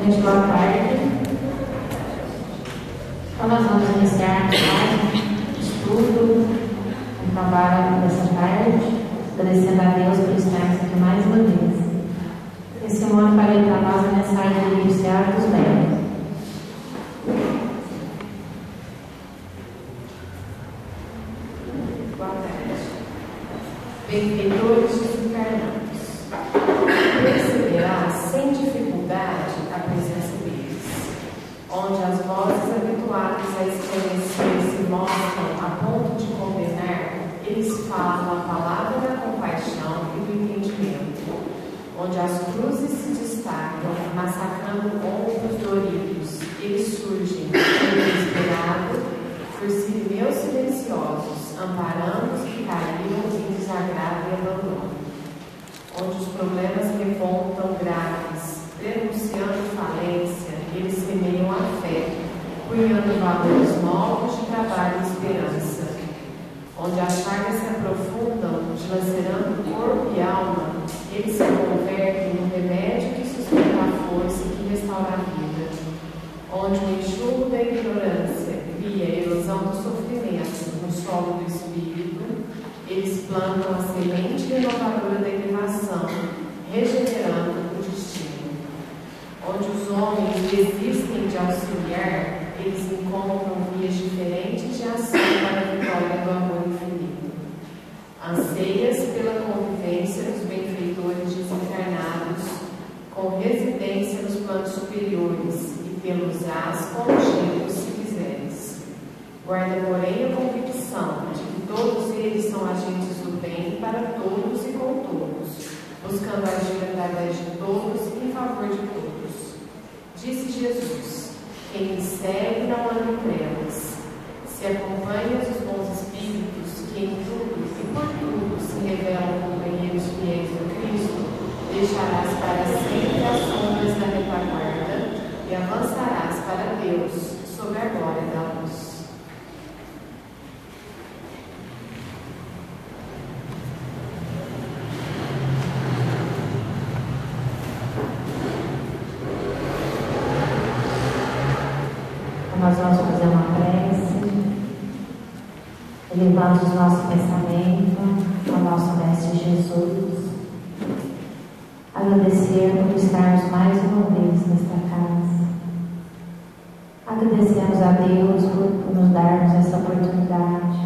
Gente, boa tarde. Então, nós vamos iniciar mais um estudo, um trabalho dessa tarde, agradecendo a Deus por estarmos aqui mais uma vez. Esse ano vai ler para nós a mensagem do inicial dos bens. Boa tarde. Benfeitores desencarnados. Perceberás sem dificuldade a presença deles, onde as vozes habituadas a esclarecer se mostram a ponto de condenar, eles falam a palavra da compaixão e do entendimento, onde as cruzes se destacam, massacrando ombros doridos, eles surgem, desesperado, por sirineus silenciosos, amparando os que caíram em desagrado e abandono, onde os problemas repontam graves, denunciando falência, eles semeiam afeto, cunhando valores novos de trabalho e esperança, onde as chagas se aprofundam, dilacerando corpo e alma, eles se convertem no remédio que sustenta a força e que restaura a vida, onde o enxurro da ignorância cria a erosão do sofrimento no solo do espírito, eles plantam a semente renovadora da elevação, regenerando o destino. Onde os homens desistem de auxiliar, eles encontram vias diferentes de ação para a vitória do amor infinito. Anseias pela convivência dos benfeitores desencarnados, com residência nos planos superiores, e pelos-ás congêneros se quiseres. Guarda, porém, a convicção de que todos eles são agentes do bem para todos e com todos, buscando agir através de todos e em favor de todos. Disse Jesus: quem me segue não anda em trevas. Se acompanhas os bons espíritos, que em tudo e por tudo se revelam companheiros fiéis do Cristo, deixarás para sempre as sombras da retaguarda e avançarás para Deus, sob a glória da luz. Nós vamos fazer uma prece, elevando os nossos pensamentos ao nosso Mestre Jesus, agradecer por estarmos mais uma vez nesta casa. Agradecemos a Deus por nos darmos essa oportunidade.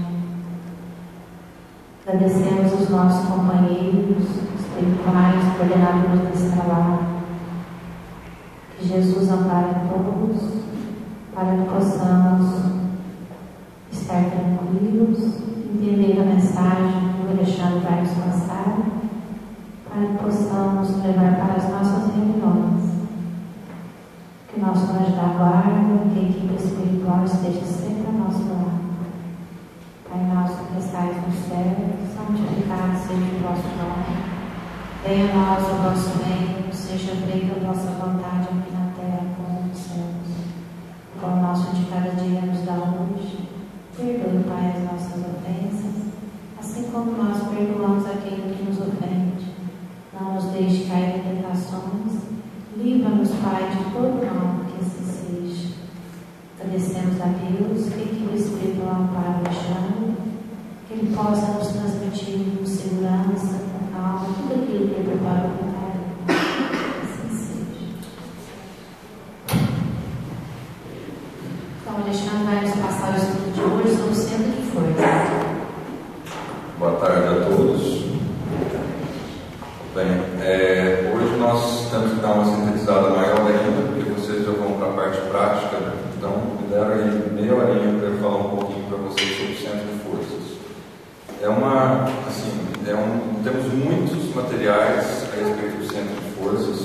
Agradecemos os nossos companheiros espirituais, coordenadores desse trabalho. Que Jesus ampare todos, para que possamos estar tranquilos, entender a mensagem que o Alexandre vai nos passar, para que possamos levar para as nossas reuniões. Que nosso anjo da guarda, que a equipe espiritual esteja sempre ao nosso lado. Pai nosso que estais no céu, santificado seja o vosso nome. Venha a nós o vosso reino, seja feita a vossa vontade aqui na terra como nos céus. O pão nosso de cada dia nos dá hoje. Perdoe, Pai, as nossas ofensas, assim como nós perdoamos aquele que nos ofende. Não nos deixe cair em tentações. Livra-nos, Pai, de todo mal, que assim seja. Agradecemos a Deus que o Espírito ampara o Alexandre, que ele possa nos transmitir com segurança, com calma, tudo aquilo que ele preparou para ele. Assim seja. Então, o Alexandre vai nos passar o estudo de hoje sobre o centro de força. Boa tarde a todos. Bem, hoje nós temos que dar uma sintetizada maior ainda, porque vocês já vão para a parte prática, então me deram aí meia horinha para eu falar um pouquinho para vocês sobre o centro de forças. Temos muitos materiais a respeito do centro de forças,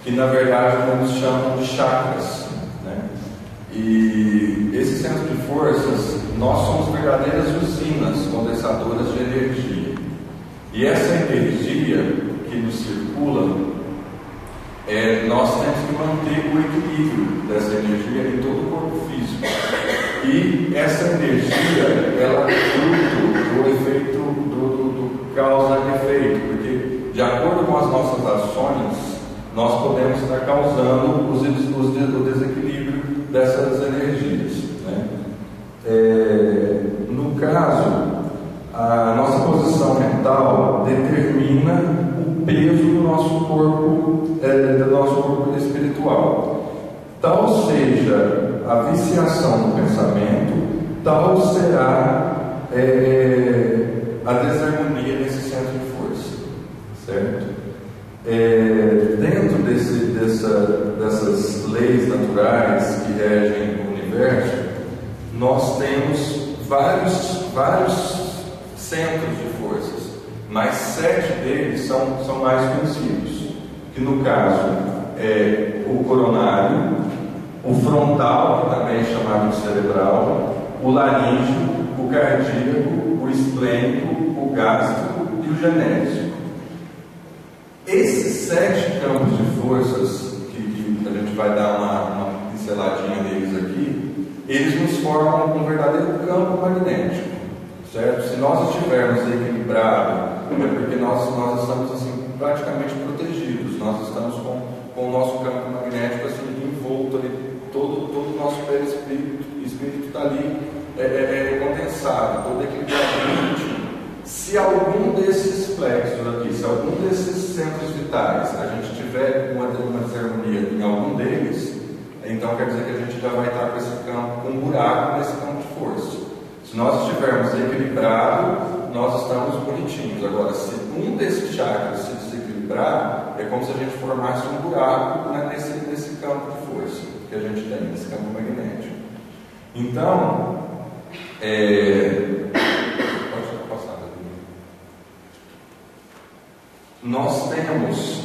que na verdade nos chamam de chakras, né? E esse centro de forças, nós somos verdadeiras usinas condensadoras de energia. E essa energia que nos circula, nós temos que manter o equilíbrio dessa energia em todo o corpo físico. E essa energia, ela é fruto do efeito do causa e efeito, porque de acordo com as nossas ações, nós podemos estar causando o desequilíbrio dessas energias, né? No caso, a nossa posição mental determina o peso do nosso corpo espiritual. Tal seja a viciação do pensamento, tal será a desarmonia nesse centro de força, certo? Dentro dessas leis naturais que regem o universo, nós temos vários centros de forças, mas 7 deles são mais conhecidos, que no caso é o coronário, o frontal, que também é chamado de cerebral, o laríngeo, o cardíaco, o esplênico, o gástrico e o genésico. Esses 7 campos de forças, que a gente vai dar uma pinceladinha neles aqui, eles nos formam um verdadeiro campo magnético, certo? Se nós estivermos equilibrados, é porque nós estamos assim, praticamente protegidos, nós estamos com o nosso campo magnético assim, envolto ali, todo o nosso perispírito, o espírito está ali condensado, todo equilibrado. Se algum desses plexos aqui, se algum desses centros vitais, a gente tiver uma desarmonia em algum deles, então quer dizer que a gente já vai estar com esse campo, com um buraco nesse campo de força. Se nós estivermos equilibrados, nós estamos bonitinhos. Agora, se um desses chakras se desequilibrar, é como se a gente formasse um buraco, né, nesse campo de força que a gente tem, nesse campo magnético. Então, nós temos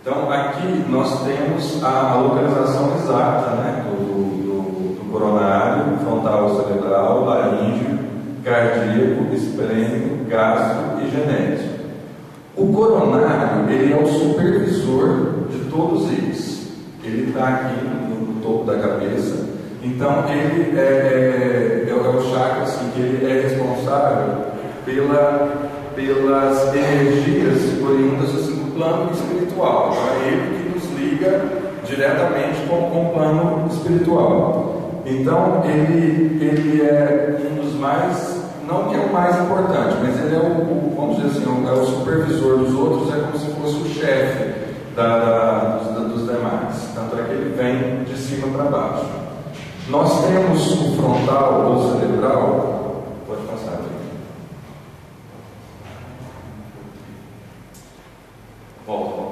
então aqui nós temos a localização exata, né, do coronário, frontal cerebral, laríngeo, cardíaco, esplênico, gástrico e genético. O coronário, ele é o supervisor de todos eles. Ele está aqui no topo da cabeça. Então, ele é o chakra assim, que ele é responsável pelas energias oriundas assim, do plano espiritual. Então, é ele que nos liga diretamente com o plano espiritual. Então, ele é um dos mais, não que é o mais importante, mas ele é vamos dizer assim, é o supervisor dos outros, é como se fosse o chefe dos demais. Tanto é que ele vem de cima para baixo. Nós temos o frontal ou cerebral, pode passar aqui. Volta.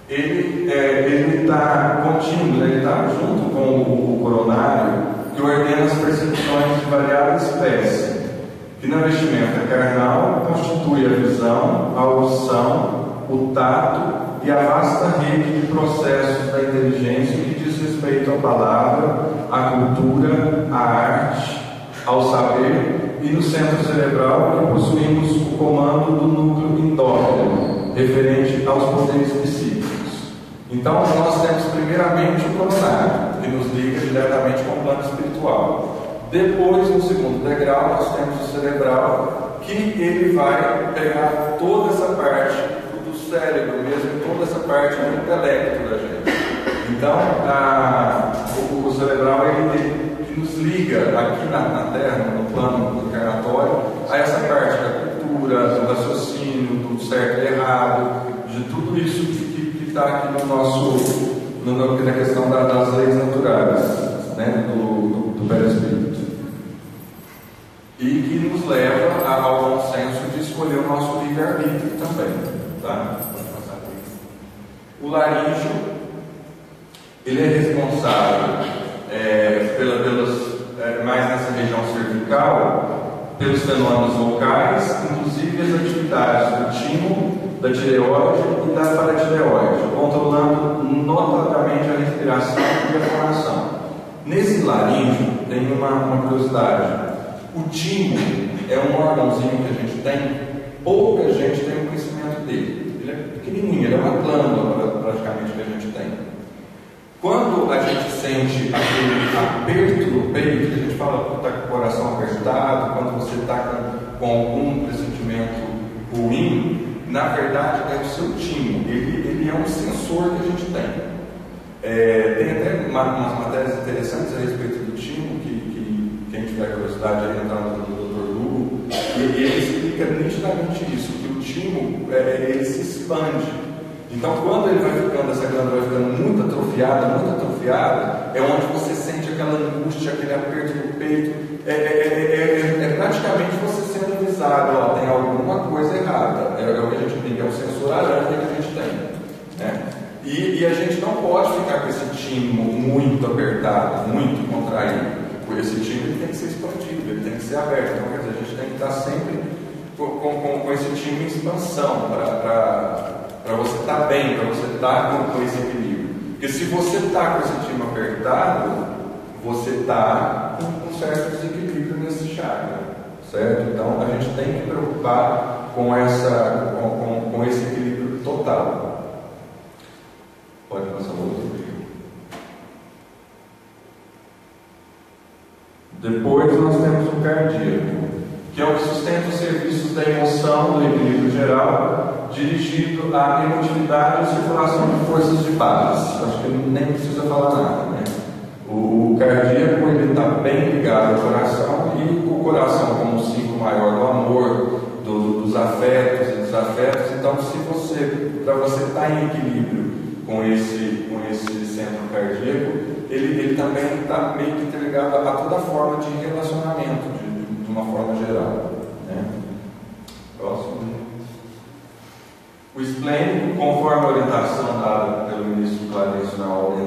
Ele está contínuo, ele está junto com o coronário, que ordena as percepções de variada espécie, que na vestimenta carnal constitui a visão, a audição, o tato e a vasta rede de processos da inteligência que diz respeito à palavra, à cultura, à arte, ao saber, e no centro cerebral que possuímos o comando do núcleo endócrino, referente aos poderes psíquicos. Então, nós temos primeiramente o coronário, que nos liga diretamente com o plano espiritual. Depois, no segundo degrau, nós temos o cerebral, que ele vai pegar toda essa parte do cérebro mesmo, toda essa parte do intelecto da gente. Então, o cerebral ele nos liga aqui na Terra, no plano encarnatório, a essa parte da cultura, do raciocínio, do certo e errado, de tudo isso que está aqui na questão das leis naturais, né, do perispírito. E que nos leva ao bom senso de escolher o nosso livre-arbítrio também. Tá? O laríngeo, ele é responsável mais nessa região cervical, pelos fenômenos vocais, inclusive as atividades do timo, da tireoide e da paratireoide, controlando notadamente a respiração e a fonação. Nesse laríngeo tem uma curiosidade. O timo é um órgãozinho que a gente tem, pouca gente tem o conhecimento dele. Ele é pequenininho, ele é uma glândula praticamente que a gente tem. Quando a gente sente aquele aperto no peito, a gente fala que está com o coração apertado, quando você está com algum pressentimento ruim, na verdade é o seu timo, ele é um sensor que a gente tem. Tem até umas matérias interessantes a respeito do timo, que quem tiver curiosidade aí entrar no Dr. Hugo, e ele explica nitidamente isso, que o timo ele se expande. Então, quando ele vai ficando, essa glândula vai ficando muito atrofiada, é onde você sente aquela angústia, aquele aperto no peito, é praticamente você sendo avisado, ó, tem alguma coisa errada, é o que a gente tem, é o sensor aranha que a gente tem, né? E a gente não pode ficar com esse timo muito apertado, muito contraído. Esse timo ele tem que ser expandido, ele tem que ser aberto. Então, quer dizer, a gente tem que estar sempre com esse timo em expansão, para você estar bem, para você estar com esse equilíbrio. Porque se você está com esse timo apertado, você está com um certo desequilíbrio nesse chakra, certo? Então, a gente tem que preocupar com esse equilíbrio total. Pode passar o outro vídeo. Depois nós temos o cardíaco, que é o que sustenta os serviços da emoção, do equilíbrio geral, dirigido à emotividade e circulação de forças de paz. Acho que nem precisa falar nada, né? O cardíaco está bem ligado ao coração, e o coração como um símbolo maior do amor, dos afetos e desafetos. Então, para você estar em equilíbrio com esse centro cardíaco, ele também está meio que interligado a toda forma de relacionamento, de uma forma geral, né? Próximo. O esplênico, conforme a orientação dada pelo ministro Clarencio na obra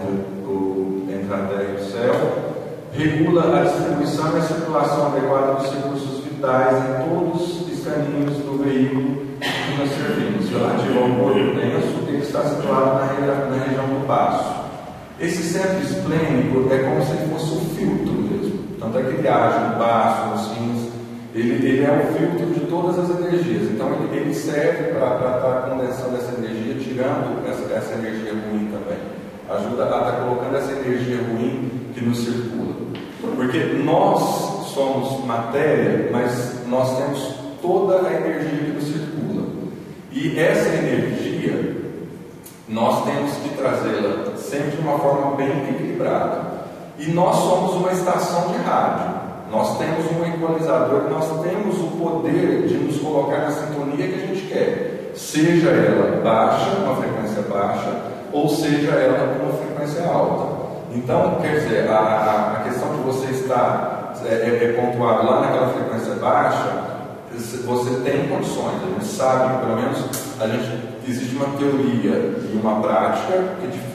entre a Terra e o Céu, regula a distribuição e a circulação adequada dos recursos vitais em todos os caminhos do veículo que nós servimos, relativo ao corpo denso, que está situado na região do baço. Esse centro esplênico é como se ele fosse um filtro mesmo. Tanto é que ele age no baço, nos rins, ele é o filtro de todas as energias. Então ele serve para estar condensando essa energia, tirando essa energia ruim também. Ajuda a estar colocando essa energia ruim que nos circula. Porque nós somos matéria, mas nós temos toda a energia que nos circula. E essa energia, nós temos que trazê-la sempre de uma forma bem equilibrada. E nós somos uma estação de rádio, nós temos um equalizador, nós temos o poder de nos colocar na sintonia que a gente quer, seja ela baixa, uma frequência baixa, ou seja ela uma frequência alta. Então, quer dizer, a questão de você estar pontuado lá naquela frequência baixa, você tem condições. A gente sabe, pelo menos existe uma teoria e uma prática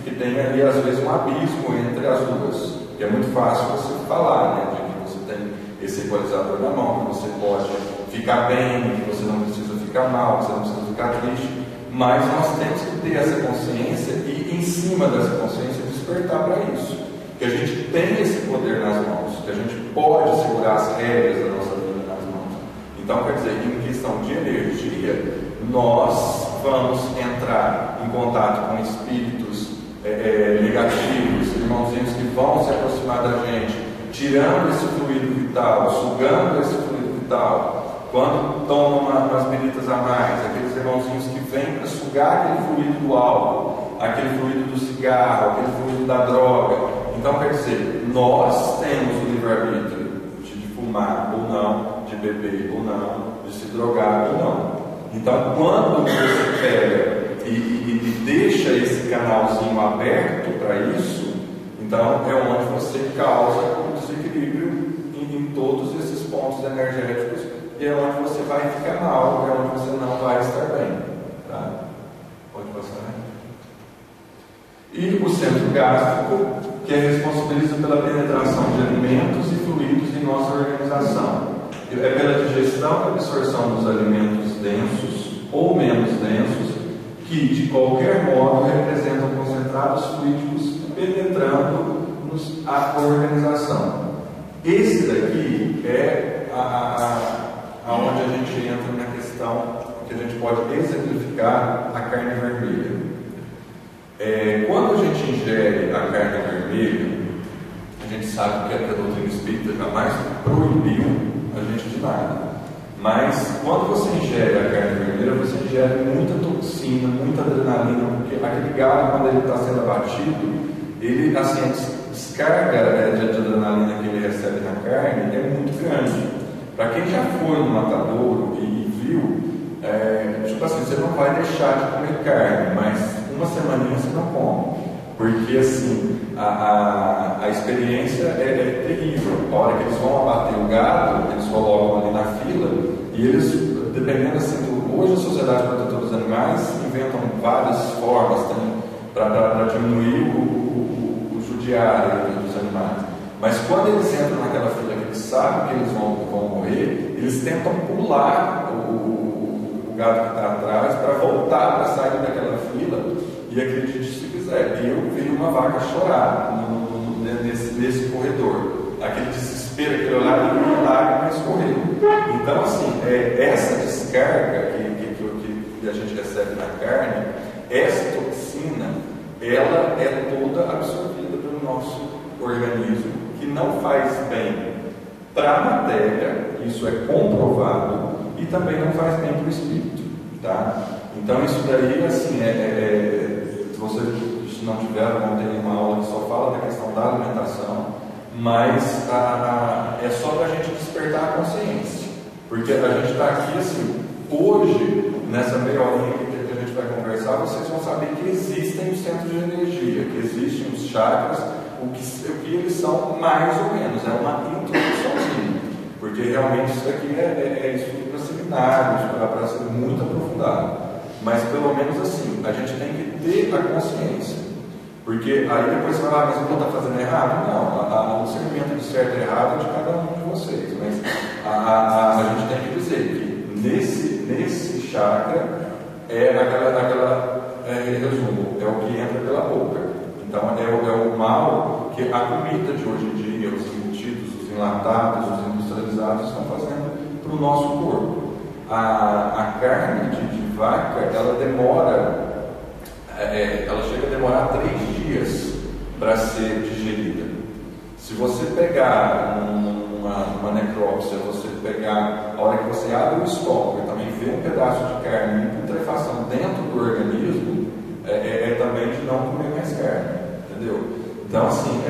que tem ali às vezes um abismo entre as duas, que é muito fácil você falar, né, de que você tem esse equalizador na mão, que você pode ficar bem, que você não precisa ficar mal, que você não precisa ficar triste, mas nós temos que ter essa consciência e em cima dessa consciência despertar para isso, que a gente tem esse poder nas mãos, que a gente pode segurar as rédeas da nossa vida nas mãos. Então, quer dizer, em questão de energia, nós vamos entrar em contato com espíritos negativos, irmãozinhos que vão se aproximar da gente, tirando esse fluido vital, sugando esse fluido vital. Quando tomam umas medidas a mais, aqueles irmãozinhos que vêm para sugar aquele fluido do álcool, aquele fluido do cigarro, aquele fluido da droga. Então, quer dizer, nós temos o livre-arbítrio de fumar ou não, de beber ou não, de se drogar ou não. Então, quando você pega e deixa esse canalzinho aberto para isso, então é onde você causa um desequilíbrio em todos esses pontos energéticos, e é onde você vai ficar mal, é onde você não vai estar bem. Tá? Pode passar, né? E o centro gástrico, que responsabiliza pela penetração de alimentos e fluidos em nossa organização. É pela digestão e absorção dos alimentos densos ou menos densos, que de qualquer modo representam concentrados fluídicos penetrando a organização. Esse daqui é aonde a gente entra na questão que a gente pode exemplificar a carne vermelha. Quando a gente ingere a carne funcionar. Mas quando você ingere a carne vermelha, você ingere muita toxina, muita adrenalina, porque aquele gado, quando ele está sendo abatido, ele, assim, a descarga de adrenalina que ele recebe na carne é muito grande. Para quem já foi no matadouro e viu, tipo assim, você não vai deixar de comer carne, mas uma semaninha você não come, porque assim, a experiência é terrível. A hora que eles vão abater o gado, eles colocam ali na fila, e eles, dependendo assim, hoje a Sociedade Protetora dos Animais inventam várias formas para diminuir o judiário dos animais. Mas quando eles entram naquela fila que eles sabem que eles vão morrer, eles tentam pular o gado que está atrás para voltar para sair daquela fila. E acredite se quiser, eu vi uma vaca chorar nesse corredor. Aquele desespero, aquele olhar, e lágrimas escorrendo. Então, assim, essa descarga que a gente recebe na carne, essa toxina, ela é toda absorvida pelo nosso organismo, que não faz bem para a matéria, isso é comprovado, e também não faz bem para o espírito, tá? Então, isso daí, assim, se você não tiver, vão ter uma aula que só fala da questão da alimentação, mas é só para a gente despertar a consciência, porque a gente está aqui, assim, hoje, nessa meia horinha que a gente vai conversar, vocês vão saber que existem os centros de energia, que existem os chakras, o que eles são mais ou menos, é uma introduçãozinha, porque realmente isso aqui é estudo para seminários, para ser muito aprofundado, mas pelo menos assim, a gente tem que ter a consciência, porque aí depois você vai lá, mas eu vou estar fazendo errado? Não, o discernimento de certo e errado é de cada um de vocês, mas a gente tem que dizer que nesse chakra resumo, é o que entra pela boca. Então é o mal que a comida de hoje em dia, os embutidos, os enlatados, os industrializados estão fazendo para o nosso corpo. A carne de vaca, ela demora, ela chega a demorar 3 dias para ser digerida. Se você pegar uma necrópsia, você pegar, a hora que você abre o estômago e também vê um pedaço de carne em putrefação dentro do organismo, também de não comer mais carne, entendeu? Então, assim,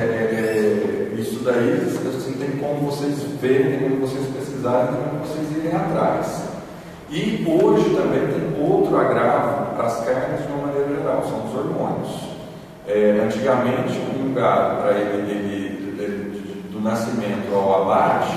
isso daí, assim, tem como vocês verem, tem como vocês pesquisarem, tem como vocês irem atrás. E hoje também tem outro agravo para as carnes de uma maneira geral, são os hormônios. Antigamente, um gado, para ele do nascimento ao abate,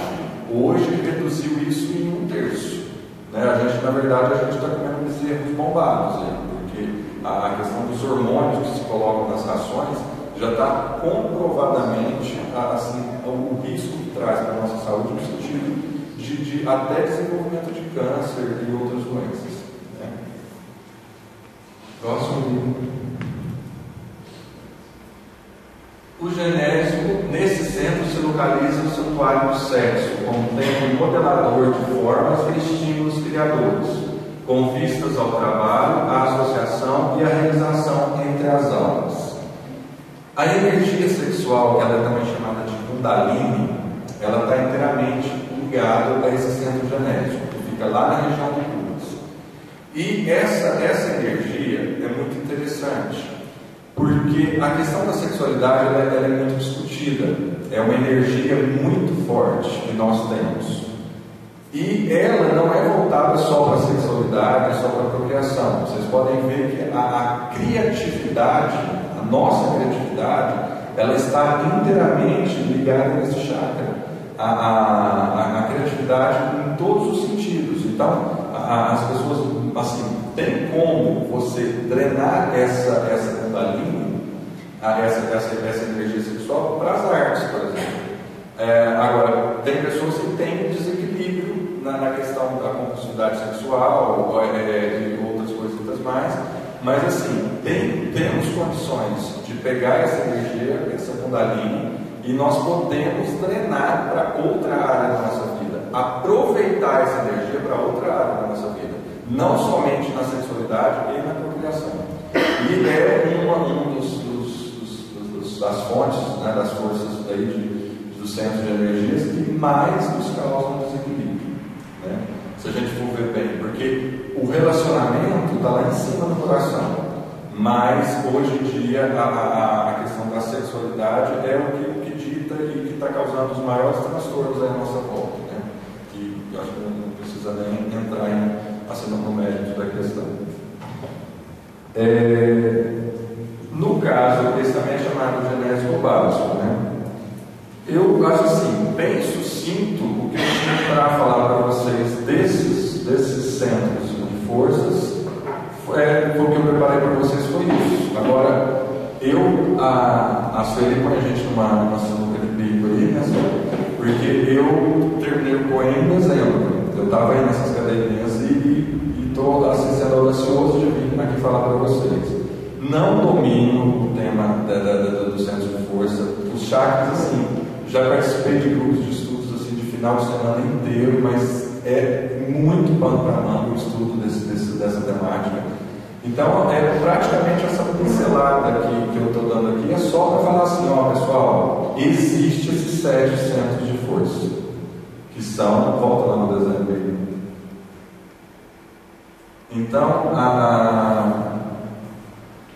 hoje reduziu isso em 1/3. Né? Na verdade, a gente está comendo bezerros bombados, porque a questão dos hormônios que se colocam nas rações já está comprovadamente assim, o risco que traz para a nossa saúde no sentido de até desenvolvimento de câncer e outras doenças. Né? Próximo. O genésio, nesse centro, se localiza o santuário do sexo, como templo modelador de formas e estímulos criadores, com vistas ao trabalho, à associação e à realização entre as almas. A energia sexual, que ela é também chamada de Kundalini, ela está inteiramente ligada a esse centro genésico, que fica lá na região do público. E essa energia é muito interessante, porque a questão da sexualidade ela é muito discutida, é uma energia muito forte que nós temos. E ela não é voltada só para a sexualidade, só para a procriação. Vocês podem ver que a criatividade, a nossa criatividade, ela está inteiramente ligada nesse chakra. A criatividade em todos os sentidos. Então, as pessoas, assim, tem como você drenar essa Kundalini, essa energia sexual para as artes, por exemplo. Agora, tem pessoas que têm desequilíbrio na questão da compulsividade sexual e outras coisas mais, mas assim, temos condições de pegar essa energia, essa Kundalini, e nós podemos drenar para outra área da nossa vida, aproveitar essa energia para outra área da nossa vida, não somente na sexualidade e na procriação. E é uma das fontes, né, das forças aí dos centros de energias que mais nos causam desequilíbrio. se a gente for ver bem, porque o relacionamento está lá em cima do coração, mas hoje em dia a questão da sexualidade é o que dita e que está causando os maiores transtornos aí à nossa volta, né? E eu acho que não precisa nem entrar assim, no mérito da questão. No caso, esse também é chamado genésico básico, né? Eu acho assim, bem sucinto, o que eu tinha para falar para vocês desses centros de forças, o que eu preparei para vocês foi isso. Agora, a Sueli põe a gente numa sinuca de bico aí, né? Porque eu terminei o poema em dezembro. Eu estava aí nessas cadeirinhas e estou assim, sendo audacioso de vir aqui falar para vocês. Não domino o tema do centro de força. Os chakras, assim, já participei de grupos de estudos assim, de final de semana inteiro, mas é muito pano para manga o estudo dessa temática. Então, praticamente essa pincelada que eu estou dando aqui é só para falar assim, ó, pessoal, existe esses 7 centros de força, que são, volta lá no desenho dele. Então,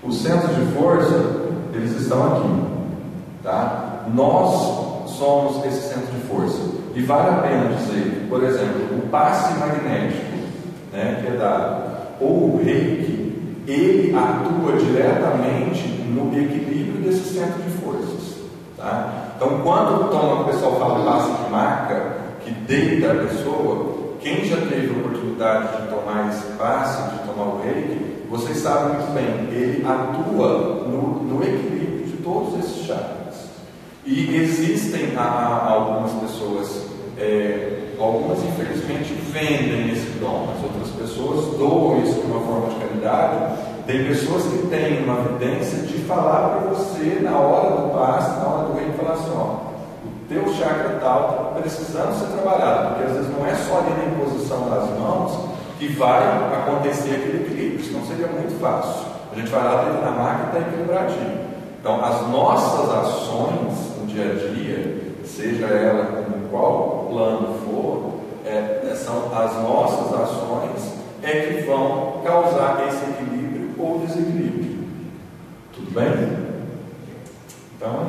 os centros de força, eles estão aqui, tá? Nós somos esse centro de força. E vale a pena dizer, por exemplo, o passe magnético, né, que é dado, ou o reiki, ele atua diretamente no equilíbrio desse centro de forças, tá? Então, quando o pessoal fala passe que marca, que deita a pessoa, quem já teve a oportunidade de tomar esse passe, de tomar o reiki, vocês sabem muito bem, ele atua no equilíbrio de todos esses chakras. E existem algumas pessoas, algumas infelizmente vendem esse dom, as outras pessoas doam isso de uma forma de caridade. Tem pessoas que têm uma evidência de falar para você na hora do passe, na hora do reiki, falar assim, ó, o teu chakra tal está precisando ser trabalhado, porque às vezes não é só ali na imposição das mãos que vai acontecer aquele equilíbrio, senão seria muito fácil. A gente vai lá dentro da máquina e está equilibradinho. Então, as nossas ações no dia a dia, seja ela em qual plano for, são as nossas ações que vão causar esse equilíbrio ou desequilíbrio. Tudo bem? Então,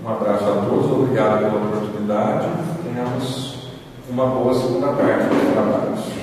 um abraço a todos, obrigado pela oportunidade. Tenhamos uma boa segunda parte dos trabalhos.